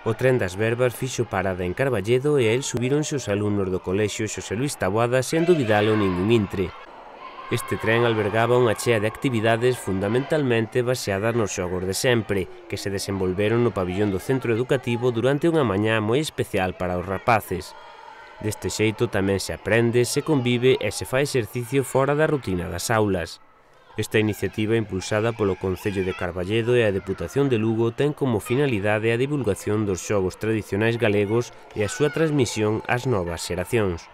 O tren das Verbas fixo parada en Carballedo e a el subíronse os alumnos do colexio Xosé Luís Taboada sen dubidalo ningún intre. Este tren albergaba unha chea de actividades fundamentalmente baseadas nos xogos de sempre, que se desenvolveron no pabillón do centro educativo durante unha mañá moi especial para os rapaces. Deste xeito tamén se aprende, se convive e se fai exercicio fora da rutina das aulas. Esta iniciativa, impulsada polo Concello de Carballedo e a Deputación de Lugo, ten como finalidade a divulgación dos xogos tradicionais galegos e a súa transmisión ás novas xeracións.